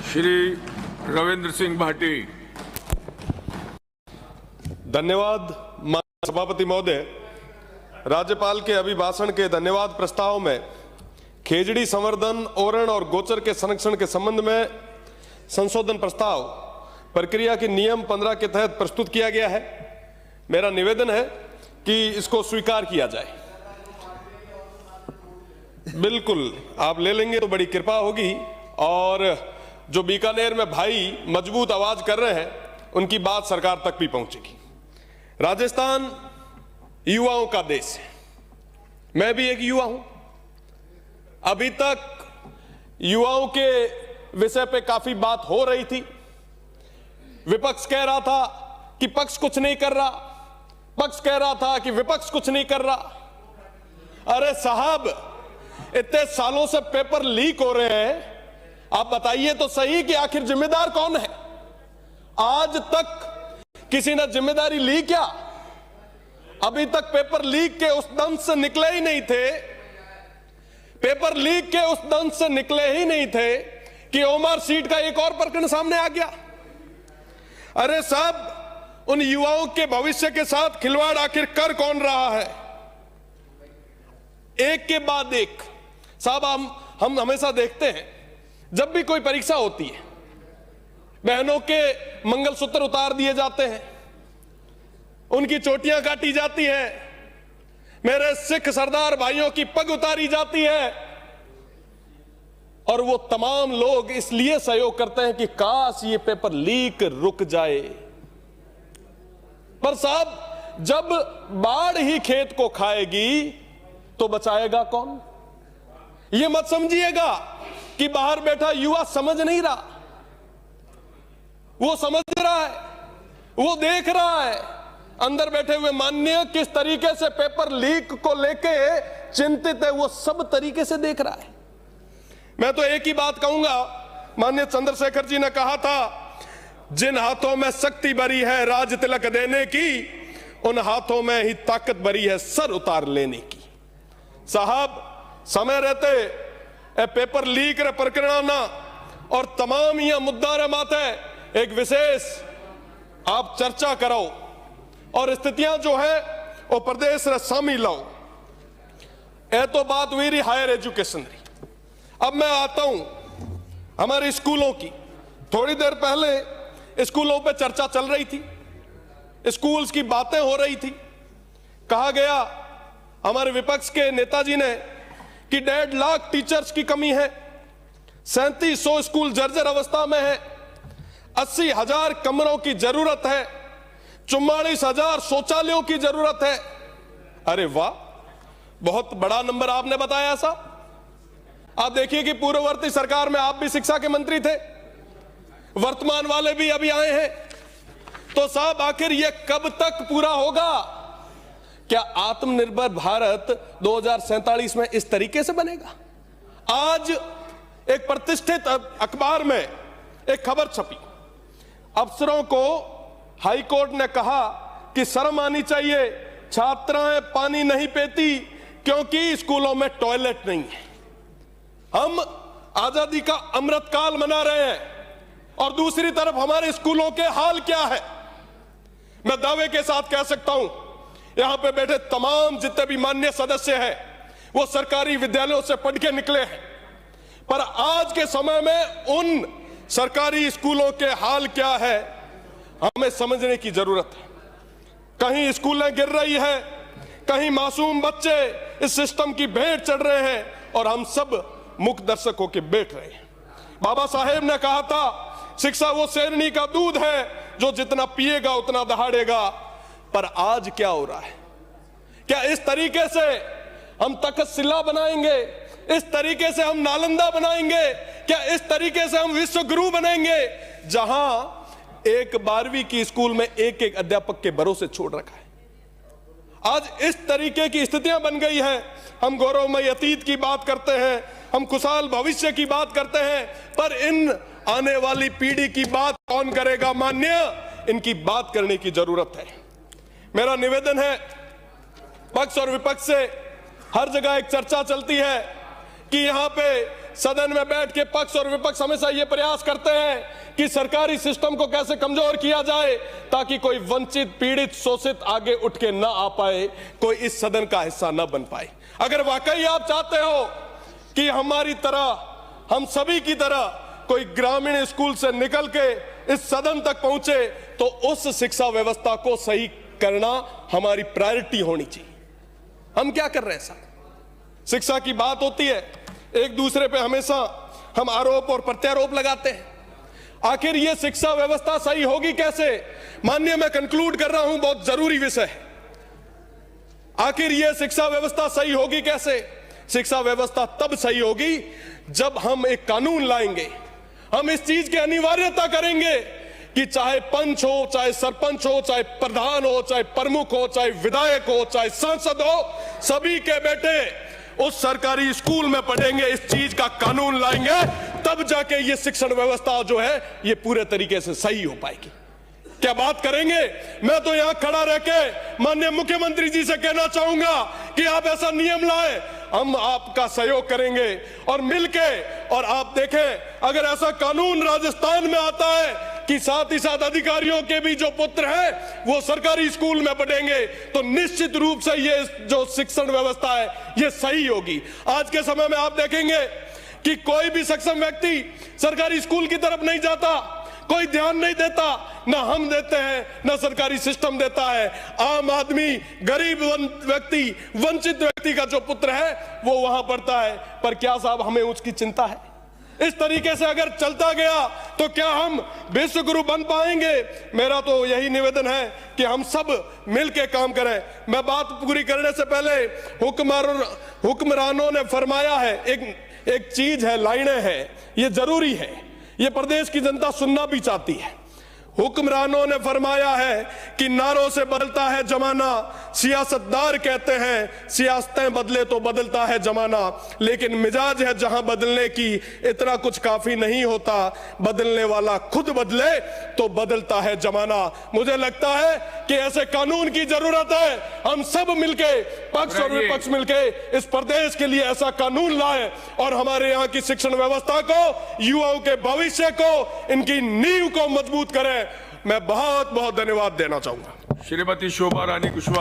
श्री रविंद्र सिंह भाटी। धन्यवाद माननीय सभापति महोदय। राज्यपाल के अभिभाषण के धन्यवाद प्रस्ताव में खेजड़ी संवर्धन, ओरण और गोचर के संरक्षण के संबंध में संशोधन प्रस्ताव प्रक्रिया की नियम 15 के तहत प्रस्तुत किया गया है। मेरा निवेदन है कि इसको स्वीकार किया जाए। बिल्कुल, आप ले लेंगे तो बड़ी कृपा होगी और जो बीकानेर में भाई मजबूत आवाज कर रहे हैं उनकी बात सरकार तक भी पहुंचेगी। राजस्थान युवाओं का देश है, मैं भी एक युवा हूं। अभी तक युवाओं के विषय पे काफी बात हो रही थी। विपक्ष कह रहा था कि पक्ष कुछ नहीं कर रहा, पक्ष कह रहा था कि विपक्ष कुछ नहीं कर रहा। अरे साहब, इतने सालों से पेपर लीक हो रहे हैं, आप बताइए तो सही कि आखिर जिम्मेदार कौन है? आज तक किसी ने जिम्मेदारी ली क्या? अभी तक पेपर लीक के उस दंश से निकले ही नहीं थे, पेपर लीक के उस दंश से निकले ही नहीं थे कि ओमर सीट का एक और प्रकरण सामने आ गया। अरे साहब, उन युवाओं के भविष्य के साथ खिलवाड़ आखिर कर कौन रहा है? एक के बाद एक। साहब, हम हमेशा देखते हैं जब भी कोई परीक्षा होती है, बहनों के मंगलसूत्र उतार दिए जाते हैं, उनकी चोटियां काटी जाती हैं, मेरे सिख सरदार भाइयों की पग उतारी जाती है, और वो तमाम लोग इसलिए सहयोग करते हैं कि काश ये पेपर लीक रुक जाए। पर साहब, जब बाढ़ ही खेत को खाएगी तो बचाएगा कौन? ये मत समझिएगा कि बाहर बैठा युवा समझ नहीं रहा, वो समझ रहा है, वो देख रहा है। अंदर बैठे हुए माननीय किस तरीके से पेपर लीक को लेके चिंतित है, वो सब तरीके से देख रहा है। मैं तो एक ही बात कहूंगा, माननीय चंद्रशेखर जी ने कहा था, जिन हाथों में शक्ति भरी है राज तिलक देने की, उन हाथों में ही ताकत भरी है सर उतार लेने की। साहब, समय रहते पेपर लीक रे प्रकरण और तमाम यह मुद्दा रे माथे एक विशेष आप चर्चा कराओ और स्थितियां जो है वो प्रदेश रे शामिल लाओ। ये तो बात हुई रही हायर एजुकेशन री। अब मैं आता हूं हमारे स्कूलों की। थोड़ी देर पहले स्कूलों पे चर्चा चल रही थी, स्कूल्स की बातें हो रही थी। कहा गया हमारे विपक्ष के नेताजी ने कि 1.5 लाख टीचर्स की कमी है, 3700 स्कूल जर्जर अवस्था में है, 80,000 कमरों की जरूरत है, 44,000 शौचालयों की जरूरत है। अरे वाह, बहुत बड़ा नंबर आपने बताया साहब। आप देखिए कि पूर्ववर्ती सरकार में आप भी शिक्षा के मंत्री थे, वर्तमान वाले भी अभी आए हैं। तो साहब, आखिर यह कब तक पूरा होगा? क्या आत्मनिर्भर भारत 2047 में इस तरीके से बनेगा? आज एक प्रतिष्ठित अखबार में एक खबर छपी, अफसरों को हाई कोर्ट ने कहा कि शर्म आनी चाहिए, छात्राएं पानी नहीं पीती क्योंकि स्कूलों में टॉयलेट नहीं है। हम आजादी का अमृतकाल मना रहे हैं और दूसरी तरफ हमारे स्कूलों के हाल क्या है? मैं दावे के साथ कह सकता हूं, यहां पे बैठे तमाम जितने भी माननीय सदस्य हैं वो सरकारी विद्यालयों से पढ़ के निकले हैं, पर आज के समय में उन सरकारी स्कूलों के हाल क्या है हमें समझने की जरूरत है। कहीं स्कूलें गिर रही है, कहीं मासूम बच्चे इस सिस्टम की भेंट चढ़ रहे हैं और हम सब मुख दर्शक होकर बैठ रहे हैं। बाबा साहेब ने कहा था, शिक्षा वो शेरनी का दूध है जो जितना पिएगा उतना दहाड़ेगा। पर आज क्या हो रहा है? क्या इस तरीके से हम तक्षशिला बनाएंगे? इस तरीके से हम नालंदा बनाएंगे? क्या इस तरीके से हम विश्व गुरु बनाएंगे जहां एक 12वीं की स्कूल में एक एक अध्यापक के भरोसे छोड़ रखा है? आज इस तरीके की स्थितियां बन गई है। हम गौरवमय अतीत की बात करते हैं, हम खुशहाल भविष्य की बात करते हैं, पर इन आने वाली पीढ़ी की बात कौन करेगा? माननीय, इनकी बात करने की जरूरत है। मेरा निवेदन है, पक्ष और विपक्ष से हर जगह एक चर्चा चलती है कि यहां पे सदन में बैठ के पक्ष और विपक्ष हमेशा ये प्रयास करते हैं कि सरकारी सिस्टम को कैसे कमजोर किया जाए ताकि कोई वंचित, पीड़ित, शोषित आगे उठ के ना आ पाए, कोई इस सदन का हिस्सा ना बन पाए। अगर वाकई आप चाहते हो कि हमारी तरह, हम सभी की तरह कोई ग्रामीण स्कूल से निकल के इस सदन तक पहुंचे, तो उस शिक्षा व्यवस्था को सही करना हमारी प्रायोरिटी होनी चाहिए। हम क्या कर रहे हैं साहब? शिक्षा की बात होती है, एक दूसरे पे हमेशा हम आरोप और प्रत्यारोप लगाते हैं। आखिर ये शिक्षा व्यवस्था सही होगी कैसे? माननीय, मैं कंक्लूड कर रहा हूं, बहुत जरूरी विषय है। आखिर ये शिक्षा व्यवस्था सही होगी कैसे? शिक्षा व्यवस्था तब सही होगी जब हम एक कानून लाएंगे, हम इस चीज की अनिवार्यता करेंगे कि चाहे पंच हो, चाहे सरपंच हो, चाहे प्रधान हो, चाहे प्रमुख हो, चाहे विधायक हो, चाहे सांसद हो, सभी के बेटे उस सरकारी स्कूल में पढ़ेंगे। इस चीज का कानून लाएंगे, तब जाके ये शिक्षण व्यवस्था जो है ये पूरे तरीके से सही हो पाएगी। क्या बात करेंगे? मैं तो यहां खड़ा रह के माननीय मुख्यमंत्री जी से कहना चाहूंगा कि आप ऐसा नियम लाएं, हम आपका सहयोग करेंगे और मिलके। और आप देखें, अगर ऐसा कानून राजस्थान में आता है कि साथ ही साथ अधिकारियों के भी जो पुत्र हैं वो सरकारी स्कूल में पढ़ेंगे, तो निश्चित रूप से ये जो शिक्षण व्यवस्था है ये सही होगी। आज के समय में आप देखेंगे कि कोई भी सक्षम व्यक्ति सरकारी स्कूल की तरफ नहीं जाता, कोई ध्यान नहीं देता, ना हम देते हैं, ना सरकारी सिस्टम देता है। आम आदमी, गरीब व्यक्ति, वंचित व्यक्ति का जो पुत्र है वो वहां पढ़ता है। पर क्या साहब हमें उसकी चिंता है? इस तरीके से अगर चलता गया तो क्या हम विश्व गुरु बन पाएंगे? मेरा तो यही निवेदन है कि हम सब मिलके काम करें। मैं बात पूरी करने से पहले हुक्मरानों ने फरमाया है, एक चीज है, लाइनें हैं, ये जरूरी है, ये प्रदेश की जनता सुनना भी चाहती है। हुक्मरानों ने फरमाया है कि नारों से बदलता है जमाना, सियासतदार कहते हैं सियासतें बदले तो बदलता है जमाना, लेकिन मिजाज है जहां बदलने की इतना कुछ काफी नहीं होता, बदलने वाला खुद बदले तो बदलता है जमाना। मुझे लगता है कि ऐसे कानून की जरूरत है। हम सब मिलके, पक्ष और विपक्ष मिलके इस प्रदेश के लिए ऐसा कानून लाएं और हमारे यहाँ की शिक्षण व्यवस्था को, युवाओं के भविष्य को, इनकी नींव को मजबूत करें। मैं बहुत बहुत धन्यवाद देना चाहूंगा। श्रीमती शोभा रानी कुशवाहा।